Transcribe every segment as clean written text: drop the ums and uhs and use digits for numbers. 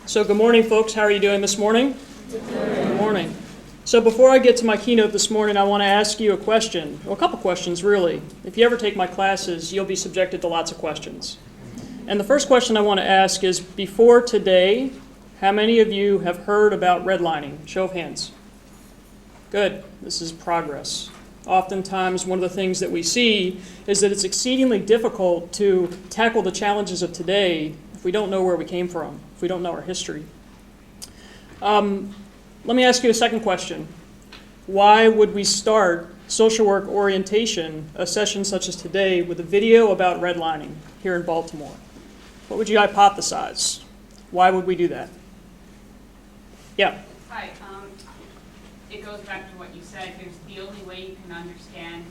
So good morning, folks. How are you doing this morning? Good morning. So before I get to my keynote this morning, I want to ask you a question, well, a couple questions really. If you ever take my classes, you'll be subjected to lots of questions. And the first question I want to ask is, before today, how many of you have heard about redlining? Show of hands. Good. This is progress. Oftentimes, one of the things that we see is that it's exceedingly difficult to tackle the challenges of today if we don't know where we came from, if we don't know our history. Let me ask you a second question. Why would we start social work orientation, a session such as today, with a video about redlining here in Baltimore? What would you hypothesize? Why would we do that? Yeah. Hi. It goes back to what you said. There's the only way you can understand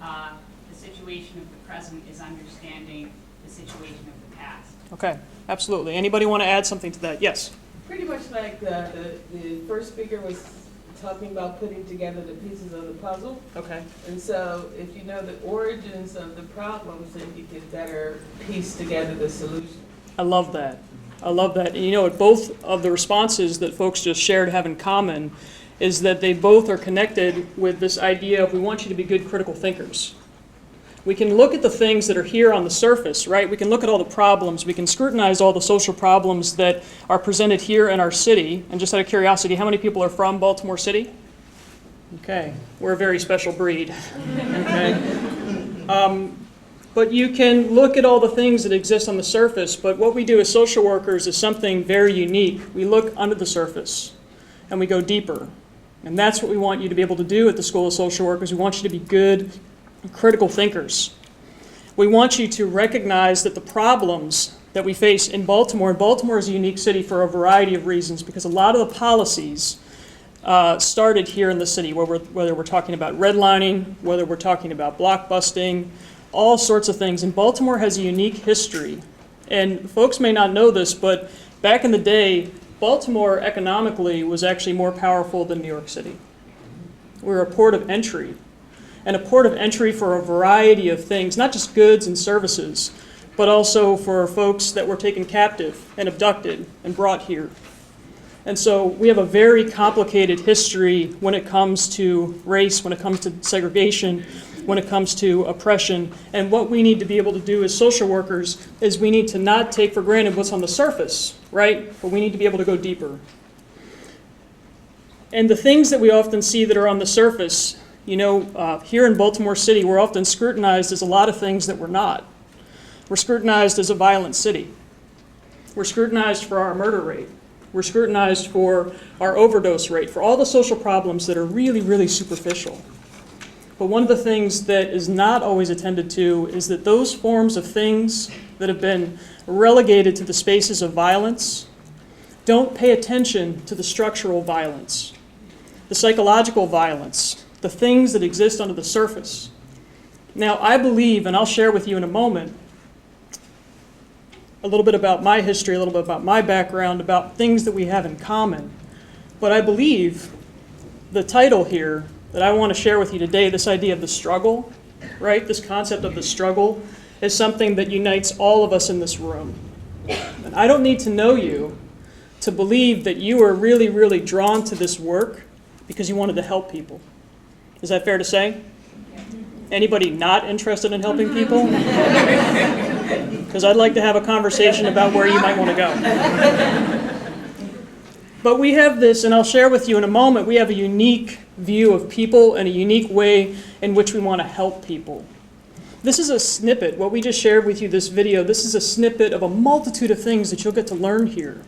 the situation of the present is understanding the situation of the past. Okay, absolutely. Anybody want to add something to that? Yes. Pretty much like the first speaker was talking about putting together the pieces of the puzzle. Okay. And so if you know the origins of the problems, then you can better piece together the solution. I love that. I love that. And you know what both of the responses that folks just shared have in common is that they both are connected with this idea of we want you to be good critical thinkers. We can look at the things that are here on the surface, right? We can look at all the problems. We can scrutinize all the social problems that are presented here in our city. And just out of curiosity, how many people are from Baltimore City? Okay, we're a very special breed. Okay. But you can look at all the things that exist on the surface, but what we do as social workers is something very unique. We look under the surface and we go deeper. And that's what we want you to be able to do at the School of Social Workers. We want you to be good, critical thinkers. We want you to recognize that the problems that we face in Baltimore, and Baltimore is a unique city for a variety of reasons because a lot of the policies started here in the city, whether we're talking about redlining, whether we're talking about block busting, all sorts of things. And Baltimore has a unique history. And folks may not know this, but back in the day, Baltimore economically was actually more powerful than New York City. We're a port of entry, and a port of entry for a variety of things, not just goods and services, but also for folks that were taken captive and abducted and brought here. And so we have a very complicated history when it comes to race, when it comes to segregation, when it comes to oppression. And what we need to be able to do as social workers is we need to not take for granted what's on the surface, right? But we need to be able to go deeper. And the things that we often see that are on the surface, you know, here in Baltimore City, we're often scrutinized as a lot of things that we're not. We're scrutinized as a violent city. We're scrutinized for our murder rate. We're scrutinized for our overdose rate, for all the social problems that are really, really superficial. But one of the things that is not always attended to is that those forms of things that have been relegated to the spaces of violence don't pay attention to the structural violence, the psychological violence, the things that exist under the surface. Now, I believe, and I'll share with you in a moment, a little bit about my history, a little bit about my background, about things that we have in common. But I believe the title here that I want to share with you today, this idea of the struggle, right? This concept of the struggle is something that unites all of us in this room. And I don't need to know you to believe that you are really, really drawn to this work because you wanted to help people. Is that fair to say? Anybody not interested in helping people? Because I'd like to have a conversation about where you might want to go. But we have this, and I'll share with you in a moment, we have a unique view of people and a unique way in which we want to help people. This is a snippet, what we just shared with you, this video, this is a snippet of a multitude of things that you'll get to learn here.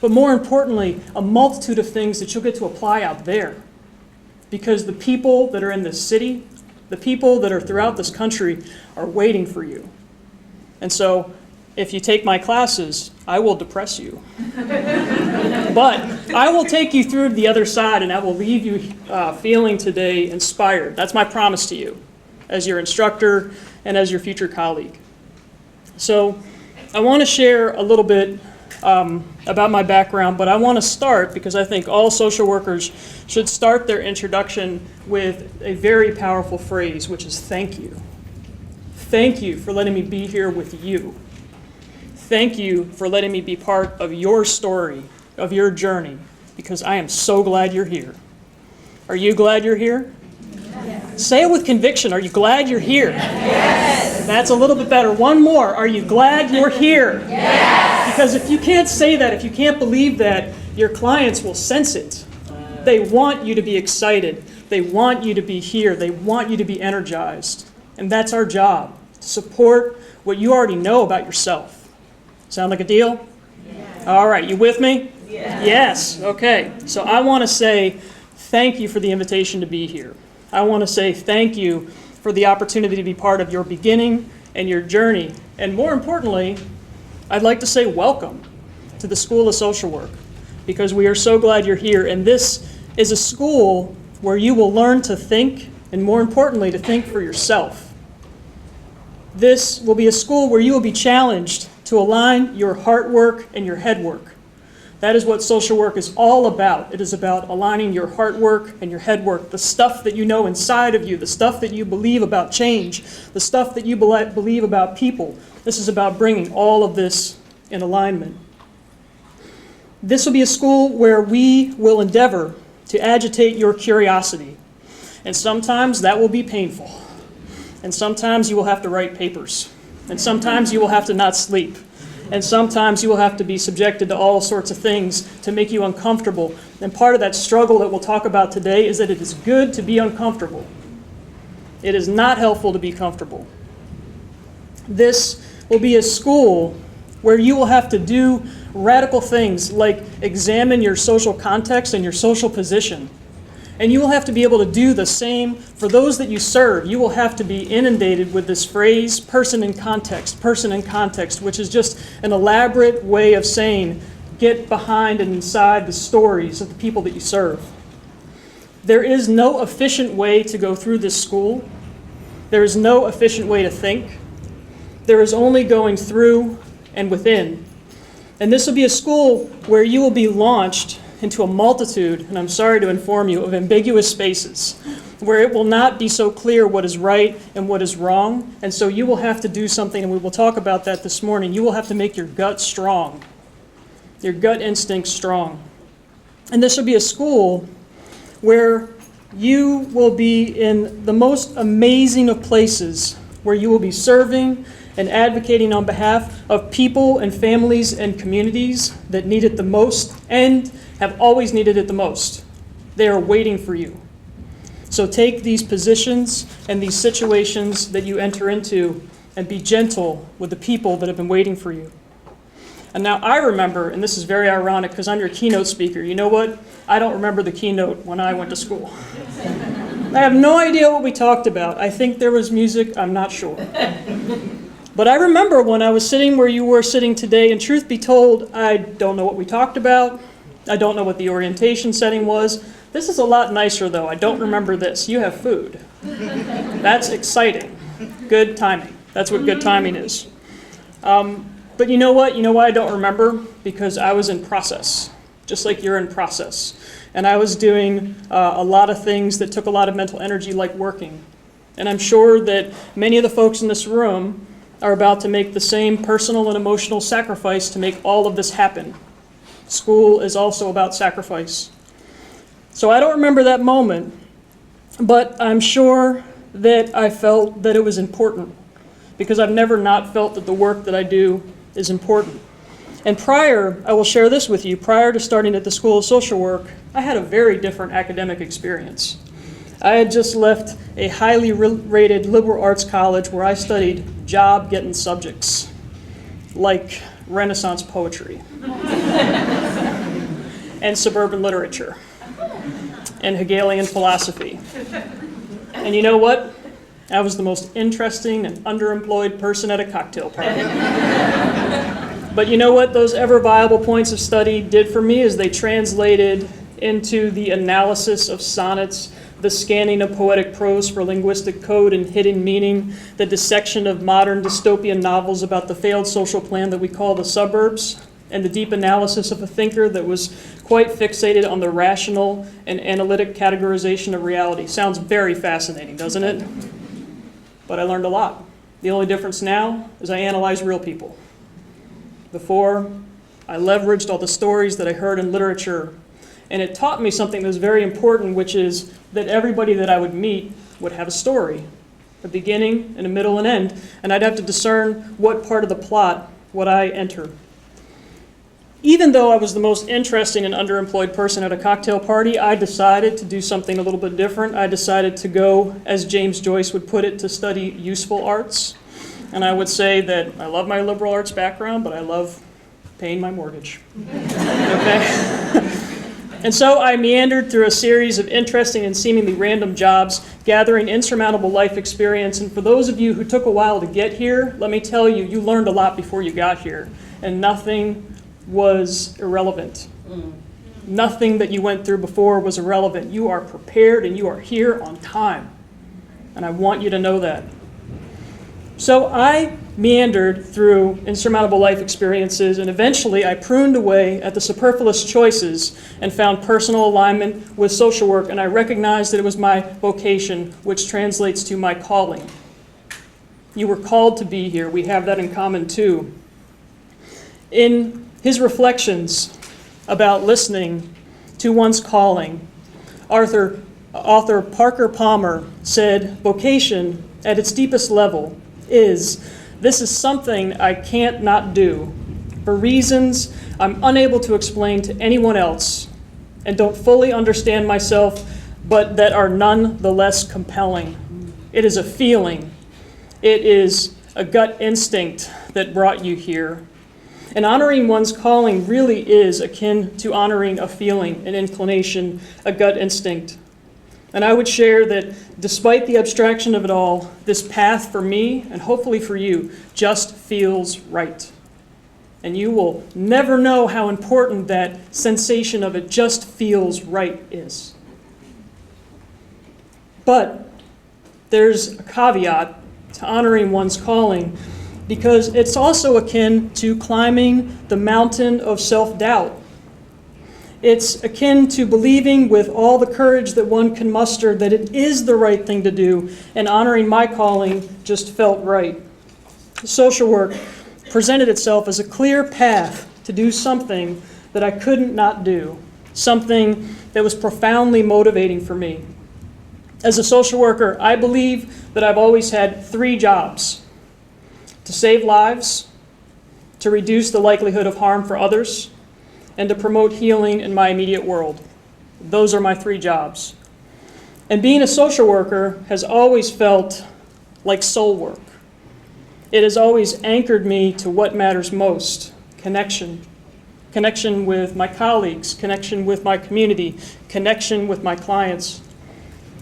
But more importantly, a multitude of things that you'll get to apply out there. Because the people that are in this city, the people that are throughout this country are waiting for you. And so, if you take my classes, I will depress you. But I will take you through to the other side and I will leave you feeling today inspired. That's my promise to you as your instructor and as your future colleague. So I want to share a little bit about my background, but I want to start because I think all social workers should start their introduction with a very powerful phrase, which is thank you. Thank you for letting me be here with you. Thank you for letting me be part of your story of your journey because I am so glad you're here. Are you glad you're here? Yes. Say it with conviction. Are you glad you're here? Yes. That's a little bit better. One more. Are you glad you're here? Yes. Because if you can't say that, if you can't believe that, your clients will sense it. They want you to be excited. They want you to be here. They want you to be energized. And that's our job, to support what you already know about yourself. Sound like a deal? Yes. All right, you with me? Yes. Yes. Okay. So I want to say thank you for the invitation to be here. I want to say thank you for the opportunity to be part of your beginning and your journey. And more importantly, I'd like to say welcome to the School of Social Work, because we are so glad you're here. And this is a school where you will learn to think, and more importantly, to think for yourself. This will be a school where you will be challenged to align your heart work and your head work. That is what social work is all about. It is about aligning your heart work and your head work, the stuff that you know inside of you, the stuff that you believe about change, the stuff that you believe about people. This is about bringing all of this in alignment. This will be a school where we will endeavor to agitate your curiosity. And sometimes that will be painful. And sometimes you will have to write papers. And sometimes you will have to not sleep. And sometimes you will have to be subjected to all sorts of things to make you uncomfortable. And part of that struggle that we'll talk about today is that it is good to be uncomfortable. It is not helpful to be comfortable. This will be a school where you will have to do radical things like examine your social context and your social position. And you will have to be able to do the same for those that you serve. You will have to be inundated with this phrase, person in context, which is just an elaborate way of saying, get behind and inside the stories of the people that you serve. There is no efficient way to go through this school. There is no efficient way to think. There is only going through and within. And this will be a school where you will be launched into a multitude, and I'm sorry to inform you, of ambiguous spaces, where it will not be so clear what is right and what is wrong, and so you will have to do something, and we will talk about that this morning. You will have to make your gut strong, your gut instinct strong. And this will be a school where you will be in the most amazing of places, where you will be serving and advocating on behalf of people and families and communities that need it the most and have always needed it the most. They are waiting for you. So take these positions and these situations that you enter into and be gentle with the people that have been waiting for you. And now I remember, and this is very ironic because I'm your keynote speaker. You know what? I don't remember the keynote when I went to school. I have no idea what we talked about. I think there was music, I'm not sure. But I remember when I was sitting where you were sitting today, and truth be told, I don't know what we talked about. I don't know what the orientation setting was. This is a lot nicer, though. I don't remember this. You have food. That's exciting. Good timing. That's what good timing is. But you know what? You know why I don't remember? Because I was in process, just like you're in process. And I was doing a lot of things that took a lot of mental energy, like working. And I'm sure that many of the folks in this room are about to make the same personal and emotional sacrifice to make all of this happen. School is also about sacrifice. So I don't remember that moment, but I'm sure that I felt that it was important, because I've never not felt that the work that I do is important. And I will share this with you, prior to starting at the School of Social Work, I had a very different academic experience. I had just left a highly rated liberal arts college where I studied job-getting subjects, like Renaissance poetry, and suburban literature, and Hegelian philosophy. And you know what? I was the most interesting and underemployed person at a cocktail party. But you know what those ever viable points of study did for me is they translated into the analysis of sonnets, the scanning of poetic prose for linguistic code and hidden meaning, the dissection of modern dystopian novels about the failed social plan that we call the suburbs, and the deep analysis of a thinker that was quite fixated on the rational and analytic categorization of reality. Sounds very fascinating, doesn't it? But I learned a lot. The only difference now is I analyze real people. Before, I leveraged all the stories that I heard in literature. And it taught me something that was very important, which is that everybody that I would meet would have a story, a beginning and a middle and end. And I'd have to discern what part of the plot would I enter. Even though I was the most interesting and underemployed person at a cocktail party, I decided to do something a little bit different. I decided to go, as James Joyce would put it, to study useful arts. And I would say that I love my liberal arts background, but I love paying my mortgage. Okay? And so I meandered through a series of interesting and seemingly random jobs, gathering insurmountable life experience. And for those of you who took a while to get here, let me tell you, you learned a lot before you got here. And nothing was irrelevant. Nothing that you went through before was irrelevant. You are prepared and you are here on time. And I want you to know that. So I meandered through insurmountable life experiences, and eventually I pruned away at the superfluous choices and found personal alignment with social work, and I recognized that it was my vocation, which translates to my calling. You were called to be here. We have that in common too. In his reflections about listening to one's calling, author Parker Palmer said, "Vocation, at its deepest level, this is something I can't not do, for reasons I'm unable to explain to anyone else, and don't fully understand myself, but that are none the less compelling. It is a feeling. It is a gut instinct that brought you here. And honoring one's calling really is akin to honoring a feeling, an inclination, a gut instinct. And I would share that despite the abstraction of it all, this path for me, and hopefully for you, just feels right. And you will never know how important that sensation of it just feels right is. But there's a caveat to honoring one's calling, because it's also akin to climbing the mountain of self-doubt. It's akin to believing with all the courage that one can muster that it is the right thing to do, and honoring my calling just felt right. Social work presented itself as a clear path to do something that I couldn't not do, something that was profoundly motivating for me. As a social worker, I believe that I've always had 3 jobs: to save lives, to reduce the likelihood of harm for others, and to promote healing in my immediate world. Those are my 3 jobs. And being a social worker has always felt like soul work. It has always anchored me to what matters most: connection. Connection with my colleagues, connection with my community, connection with my clients.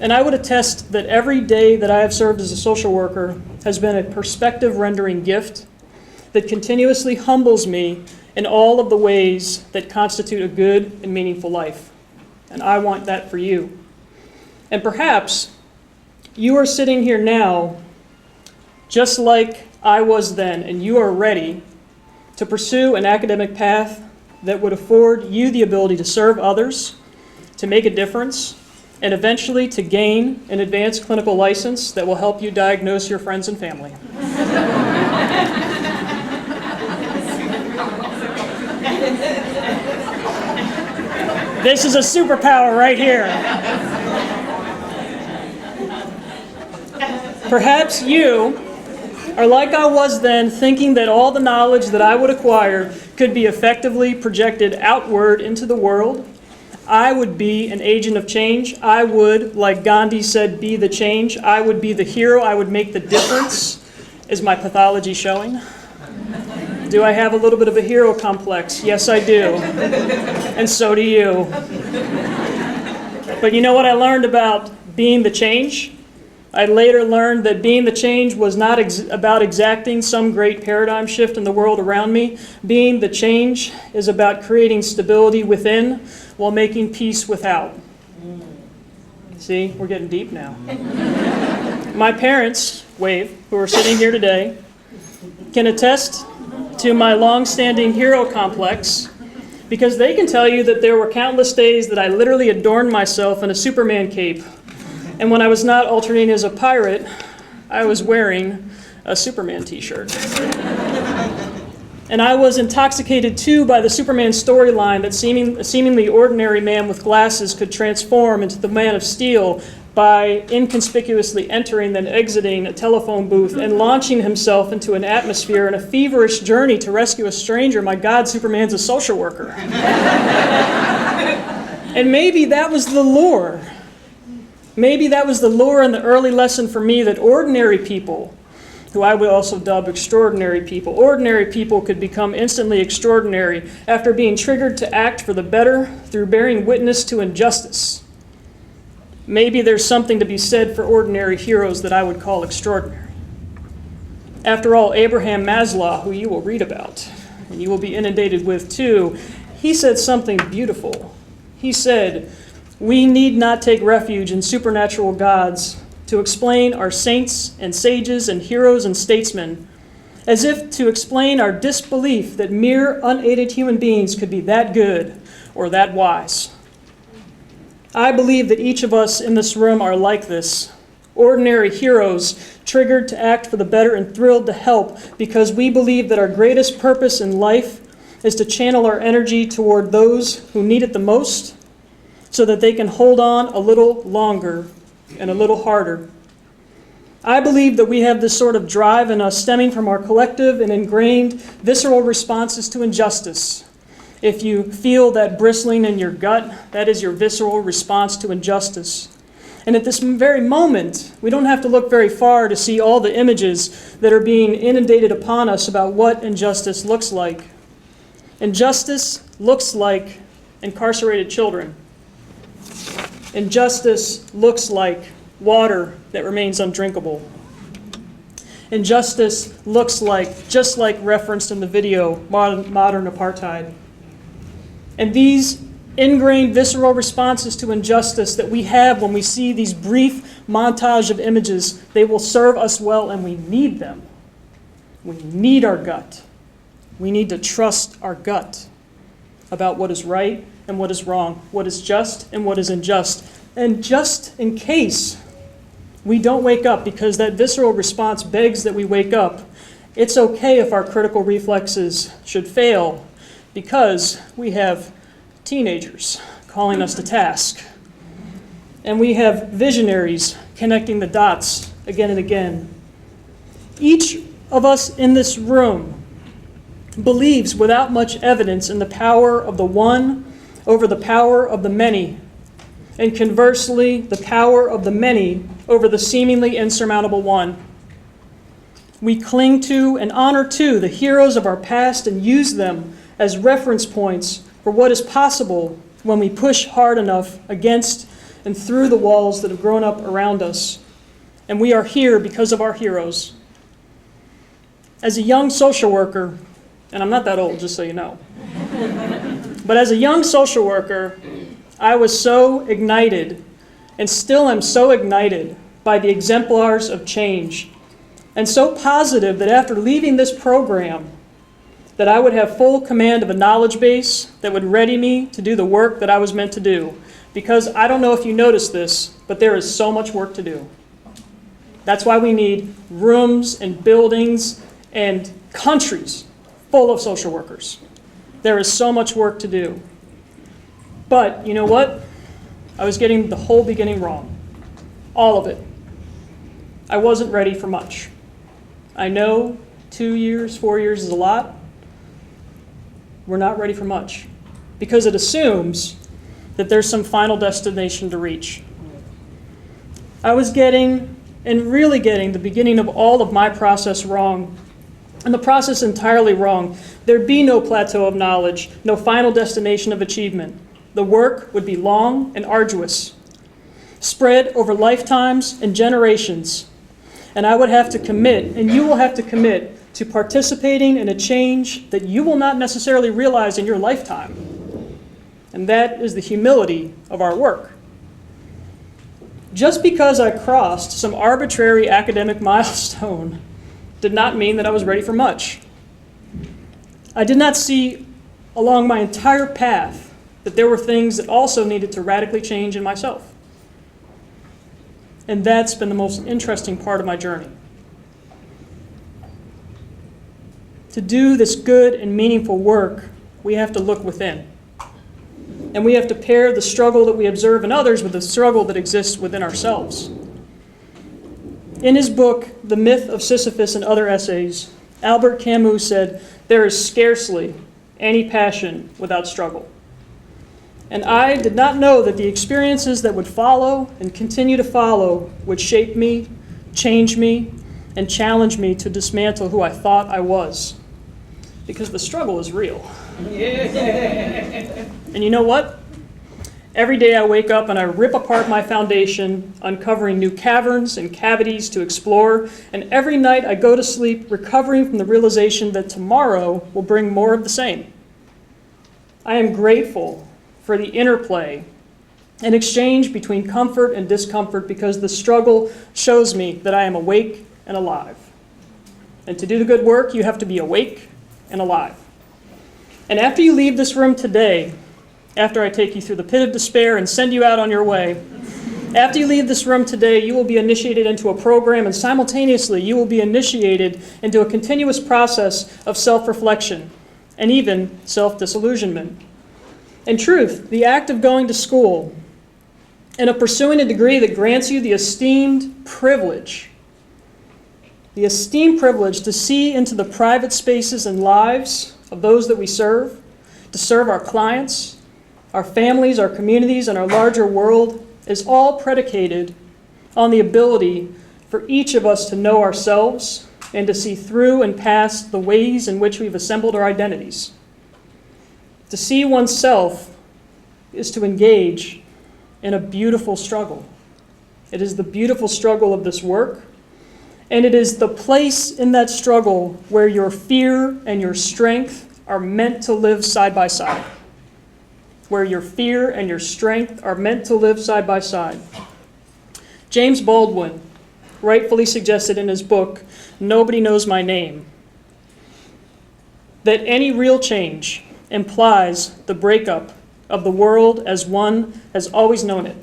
And I would attest that every day that I have served as a social worker has been a perspective-rendering gift that continuously humbles me in all of the ways that constitute a good and meaningful life. And I want that for you. And perhaps you are sitting here now just like I was then, and you are ready to pursue an academic path that would afford you the ability to serve others, to make a difference, and eventually to gain an advanced clinical license that will help you diagnose your friends and family. This is a superpower right here. Perhaps you are like I was then, thinking that all the knowledge that I would acquire could be effectively projected outward into the world. I would be an agent of change. I would, like Gandhi said, be the change. I would be the hero. I would make the difference. Is my pathology showing? Do I have a little bit of a hero complex? Yes, I do. And so do you. But you know what I learned about being the change? I later learned that being the change was not about exacting some great paradigm shift in the world around me. Being the change is about creating stability within while making peace without. See, we're getting deep now. My parents, wave, who are sitting here today, can attest to my long-standing hero complex, because they can tell you that there were countless days that I literally adorned myself in a Superman cape. And when I was not alternating as a pirate, I was wearing a Superman t-shirt. And I was intoxicated too by the Superman storyline that a seemingly ordinary man with glasses could transform into the Man of Steel by inconspicuously entering then exiting a telephone booth and launching himself into an atmosphere in a feverish journey to rescue a stranger. My God, Superman's a social worker. And maybe that was the lure. Maybe that was the lure and the early lesson for me that ordinary people, who I would also dub extraordinary people, ordinary people could become instantly extraordinary after being triggered to act for the better through bearing witness to injustice. Maybe there's something to be said for ordinary heroes that I would call extraordinary. After all, Abraham Maslow, who you will read about, and you will be inundated with too, he said something beautiful. He said, "We need not take refuge in supernatural gods to explain our saints and sages and heroes and statesmen, as if to explain our disbelief that mere unaided human beings could be that good or that wise." I believe that each of us in this room are like this, ordinary heroes triggered to act for the better and thrilled to help because we believe that our greatest purpose in life is to channel our energy toward those who need it the most so that they can hold on a little longer and a little harder. I believe that we have this sort of drive in us stemming from our collective and ingrained visceral responses to injustice. If you feel that bristling in your gut, that is your visceral response to injustice. And at this very moment, we don't have to look very far to see all the images that are being inundated upon us about what injustice looks like. Injustice looks like incarcerated children. Injustice looks like water that remains undrinkable. Injustice looks like, just like referenced in the video, modern apartheid. And these ingrained visceral responses to injustice that we have when we see these brief montage of images, they will serve us well, and we need them. We need our gut. We need to trust our gut about what is right and what is wrong, what is just and what is unjust. And just in case we don't wake up, because that visceral response begs that we wake up, it's okay if our critical reflexes should fail, because we have teenagers calling us to task. And we have visionaries connecting the dots again and again. Each of us in this room believes without much evidence in the power of the one over the power of the many, and conversely, the power of the many over the seemingly insurmountable one. We cling to and honor too the heroes of our past and use them as reference points for what is possible when we push hard enough against and through the walls that have grown up around us. And we are here because of our heroes. As a young social worker, and I'm not that old, just so you know, but as a young social worker, I was so ignited, and still am so ignited, by the exemplars of change, and so positive that after leaving this program, that I would have full command of a knowledge base that would ready me to do the work that I was meant to do. Because I don't know if you noticed this, but there is so much work to do. That's why we need rooms and buildings and countries full of social workers. There is so much work to do. But you know what? I was getting the whole beginning wrong. All of it. I wasn't ready for much. I know 2 years, 4 years is a lot. We're not ready for much because it assumes that there's some final destination to reach. I was getting, and really getting, the beginning of all of my process wrong, and the process entirely wrong. There'd be no plateau of knowledge, no final destination of achievement. The work would be long and arduous, spread over lifetimes and generations. And I would have to commit, and you will have to commit, to participating in a change that you will not necessarily realize in your lifetime. And that is the humility of our work. Just because I crossed some arbitrary academic milestone did not mean that I was ready for much. I did not see along my entire path that there were things that also needed to radically change in myself. And that's been the most interesting part of my journey. to do this good and meaningful work, we have to look within. And we have to pair the struggle that we observe in others with the struggle that exists within ourselves. In his book, The Myth of Sisyphus and Other Essays, Albert Camus said, "There is scarcely any passion without struggle." And I did not know that the experiences that would follow and continue to follow would shape me, change me, and challenge me to dismantle who I thought I was. Because the struggle is real. And you know what? Every day I wake up and I rip apart my foundation, uncovering new caverns and cavities to explore. And every night I go to sleep recovering from the realization that tomorrow will bring more of the same. I am grateful for the interplay and exchange between comfort and discomfort, because the struggle shows me that I am awake and alive. And to do the good work, you have to be awake and alive. And after you leave this room today, after I take you through the pit of despair and send you out on your way, after you leave this room today, you will be initiated into a program, and simultaneously you will be initiated into a continuous process of self-reflection and even self-disillusionment. In truth, the act of going to school and of pursuing a degree that grants you the esteemed privilege to see into the private spaces and lives of those that we serve, to serve our clients, our families, our communities, and our larger world, is all predicated on the ability for each of us to know ourselves and to see through and past the ways in which we've assembled our identities. To see oneself is to engage in a beautiful struggle. It is the beautiful struggle of this work, and it is the place in that struggle where your fear and your strength are meant to live side by side. Where your fear and your strength are meant to live side by side. James Baldwin rightfully suggested in his book, Nobody Knows My Name, that any real change implies the breakup of the world as one has always known it,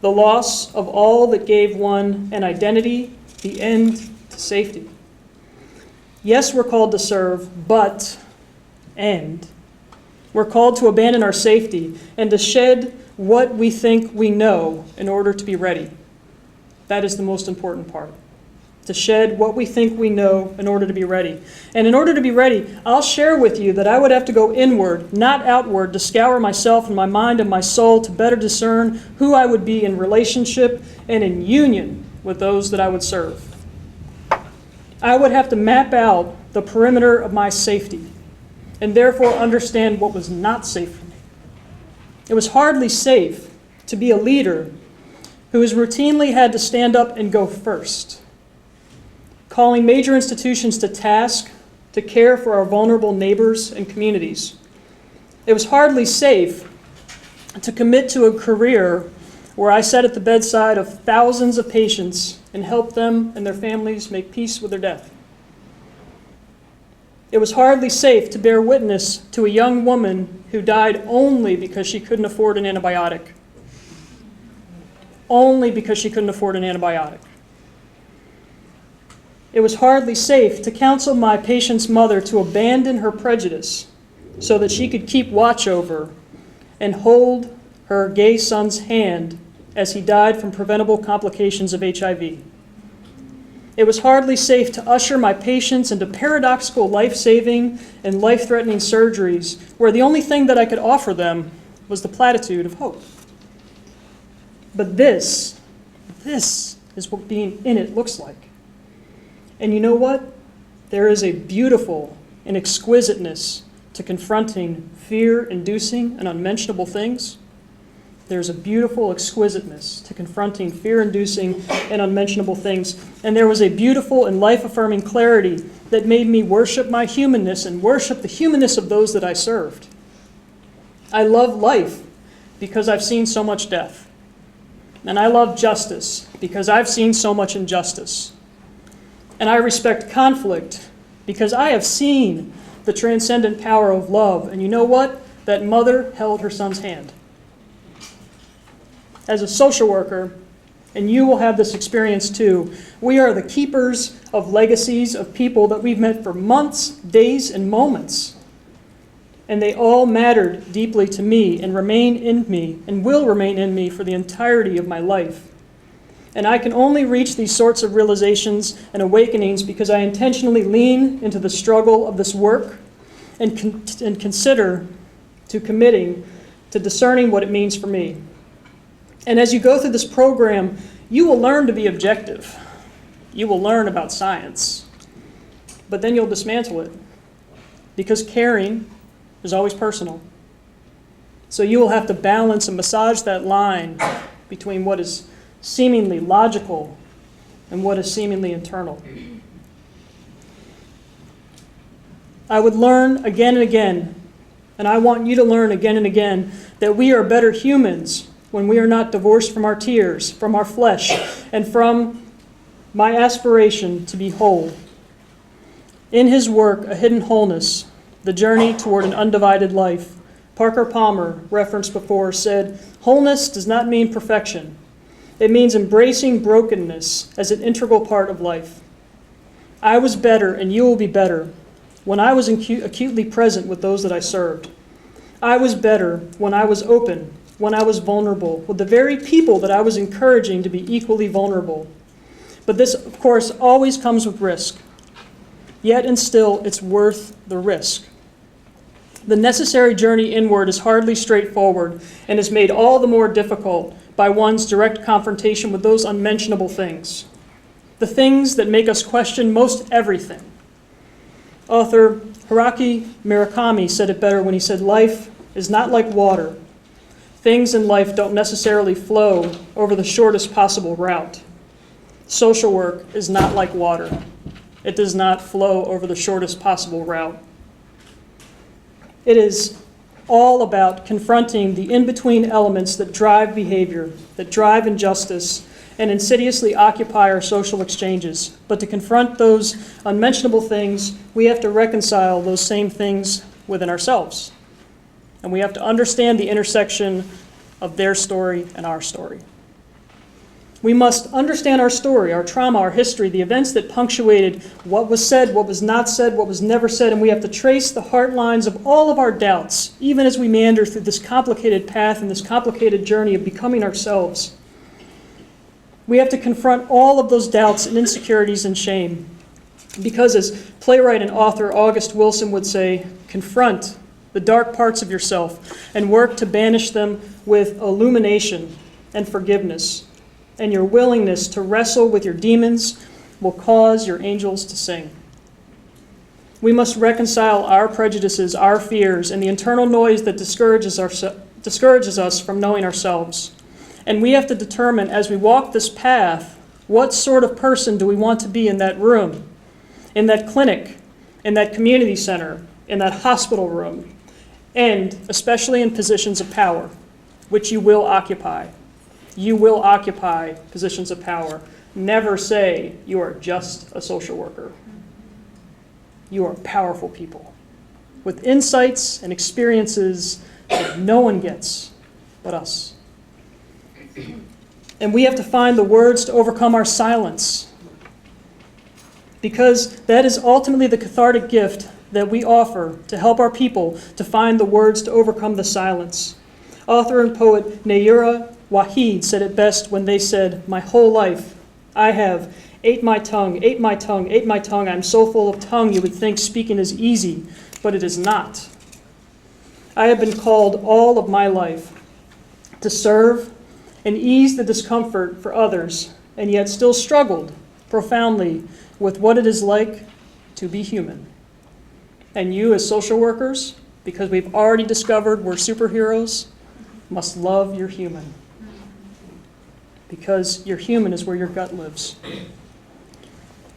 the loss of all that gave one an identity, the end to safety. Yes, we're called to serve, but, and, we're called to abandon our safety and to shed what we think we know in order to be ready. That is the most important part. To shed what we think we know in order to be ready. And in order to be ready, I'll share with you that I would have to go inward, not outward, to scour myself and my mind and my soul to better discern who I would be in relationship and in union with those that I would serve. I would have to map out the perimeter of my safety and therefore understand what was not safe for me. It was hardly safe to be a leader who has routinely had to stand up and go first, calling major institutions to task to care for our vulnerable neighbors and communities. It was hardly safe to commit to a career where I sat at the bedside of thousands of patients and helped them and their families make peace with their death. It was hardly safe to bear witness to a young woman who died only because she couldn't afford an antibiotic. Only because she couldn't afford an antibiotic. It was hardly safe to counsel my patient's mother to abandon her prejudice so that she could keep watch over and hold her gay son's hand as he died from preventable complications of HIV. It was hardly safe to usher my patients into paradoxical life-saving and life-threatening surgeries where the only thing that I could offer them was the platitude of hope. But this is what being in it looks like. And you know what? There is a beautiful and exquisiteness to confronting fear-inducing and unmentionable things. There's a beautiful exquisiteness to confronting fear-inducing and unmentionable things. And there was a beautiful and life-affirming clarity that made me worship my humanness and worship the humanness of those that I served. I love life because I've seen so much death. And I love justice because I've seen so much injustice. And I respect conflict because I have seen the transcendent power of love. And you know what? That mother held her son's hand. As a social worker and you will have this experience too. We are the keepers of legacies of people that we've met for months, days, and moments. And they all mattered deeply to me and remain in me and will remain in me for the entirety of my life. And I can only reach these sorts of realizations and awakenings because I intentionally lean into the struggle of this work and consider to committing to discerning what it means for me. And as you go through this program, you will learn to be objective. You will learn about science. But then you'll dismantle it because caring is always personal. So you will have to balance and massage that line between what is seemingly logical and what is seemingly internal. I would learn again and again, and I want you to learn again and again, that we are better humans when we are not divorced from our tears, from our flesh, and from my aspiration to be whole. In his work, A Hidden Wholeness, The Journey Toward an Undivided Life, Parker Palmer, referenced before, said, "Wholeness does not mean perfection. It means embracing brokenness as an integral part of life. I was better, and you will be better, when I was acutely present with those that I served. I was better when I was open, when I was vulnerable, with the very people that I was encouraging to be equally vulnerable. But this, of course, always comes with risk. Yet and still, it's worth the risk. The necessary journey inward is hardly straightforward and is made all the more difficult by one's direct confrontation with those unmentionable things, the things that make us question most everything. Author Haruki Murakami said it better when he said, "Life is not like water. Things in life don't necessarily flow over the shortest possible route. Social work is not like water. It does not flow over the shortest possible route." It is all about confronting the in-between elements that drive behavior, that drive injustice, and insidiously occupy our social exchanges. But to confront those unmentionable things, we have to reconcile those same things within ourselves. And we have to understand the intersection of their story and our story. We must understand our story, our trauma, our history, the events that punctuated what was said, what was not said, what was never said, and we have to trace the heart lines of all of our doubts, even as we meander through this complicated path and this complicated journey of becoming ourselves. We have to confront all of those doubts and insecurities and shame. Because as playwright and author August Wilson would say, confront the dark parts of yourself and work to banish them with illumination and forgiveness. And your willingness to wrestle with your demons will cause your angels to sing. We must reconcile our prejudices, our fears, and the internal noise that discourages us from knowing ourselves. And we have to determine as we walk this path, what sort of person do we want to be in that room, in that clinic, in that community center, in that hospital room, and especially in positions of power, which you will occupy. You will occupy positions of power. Never say you are just a social worker. You are powerful people with insights and experiences that no one gets but us. And we have to find the words to overcome our silence, because that is ultimately the cathartic gift that we offer to help our people to find the words to overcome the silence. Author and poet Youre said it best when they said, "My whole life I have ate my tongue, ate my tongue, ate my tongue. I'm so full of tongue you would think speaking is easy, but it is not. I have been called all of my life to serve and ease the discomfort for others, and yet still struggled profoundly with what it is like to be human. And you as social workers, because we've already discovered we're superheroes, must love your human. Because your human is where your gut lives.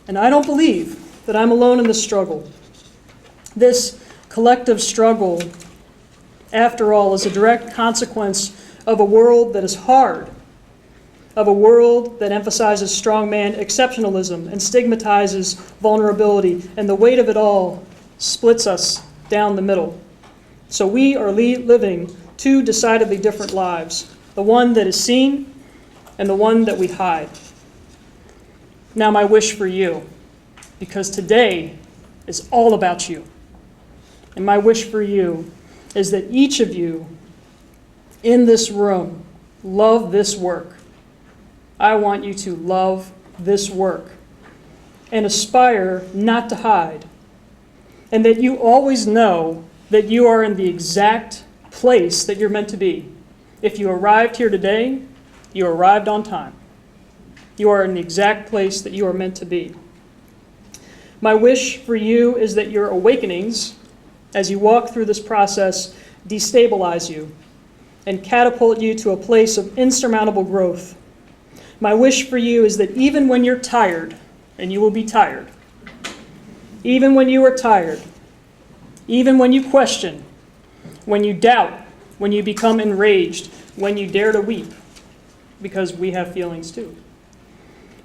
And I don't believe that I'm alone in this struggle. This collective struggle, after all, is a direct consequence of a world that is hard, of a world that emphasizes strongman exceptionalism and stigmatizes vulnerability, and the weight of it all splits us down the middle. So we are living two decidedly different lives, the one that is seen and the one that we hide. Now my wish for you, because today is all about you, and my wish for you is that each of you in this room love this work. I want you to love this work and aspire not to hide, and that you always know that you are in the exact place that you're meant to be. If you arrived here today, you arrived on time. You are in the exact place that you are meant to be. My wish for you is that your awakenings, as you walk through this process, destabilize you and catapult you to a place of insurmountable growth. My wish for you is that even when you're tired, and you will be tired, even when you are tired, even when you question, when you doubt, when you become enraged, when you dare to weep, because we have feelings too,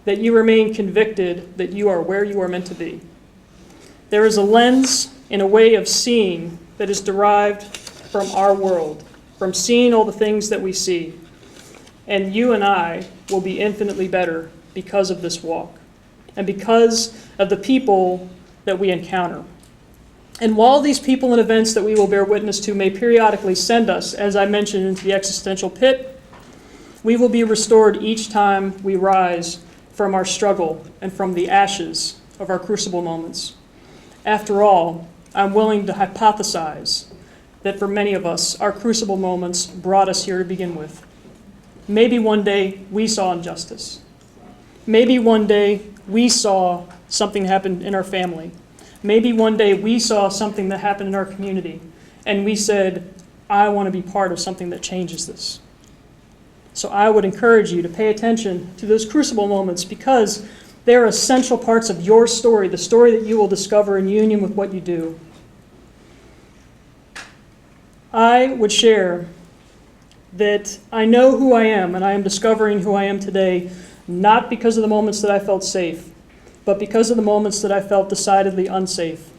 that you remain convicted that you are where you are meant to be. There is a lens and a way of seeing that is derived from our world, from seeing all the things that we see. And you and I will be infinitely better because of this walk and because of the people that we encounter. And while these people and events that we will bear witness to may periodically send us, as I mentioned, into the existential pit, we will be restored each time we rise from our struggle and from the ashes of our crucible moments. After all, I'm willing to hypothesize that for many of us, our crucible moments brought us here to begin with. Maybe one day we saw injustice. Maybe one day we saw something happen in our family. Maybe one day we saw something that happened in our community, and we said, I want to be part of something that changes this. So I would encourage you to pay attention to those crucible moments, because they're essential parts of your story, the story that you will discover in union with what you do. I would share that I know who I am, and I am discovering who I am today, not because of the moments that I felt safe, but because of the moments that I felt decidedly unsafe.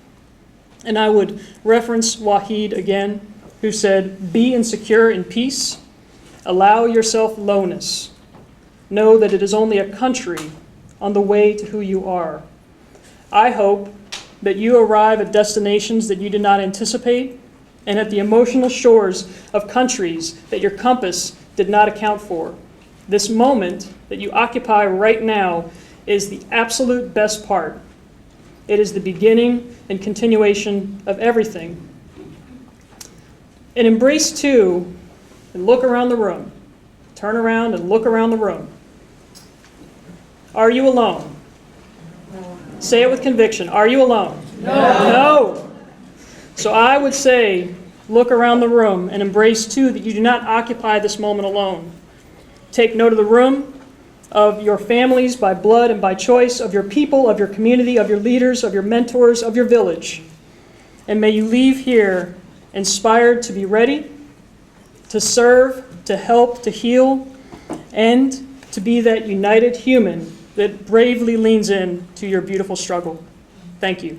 And I would reference Wahid again, who said, be insecure in peace, allow yourself lowness. Know that it is only a country on the way to who you are. I hope that you arrive at destinations that you did not anticipate, and at the emotional shores of countries that your compass did not account for. This moment that you occupy right now is the absolute best part. It is the beginning and continuation of everything. And embrace two, and look around the room. Turn around and look around the room. Are you alone? No. Say it with conviction. Are you alone? No. No. So I would say, look around the room and embrace two, that you do not occupy this moment alone. Take note of the room, of your families by blood and by choice, of your people, of your community, of your leaders, of your mentors, of your village. And may you leave here inspired to be ready, to serve, to help, to heal, and to be that united human that bravely leans in to your beautiful struggle. Thank you.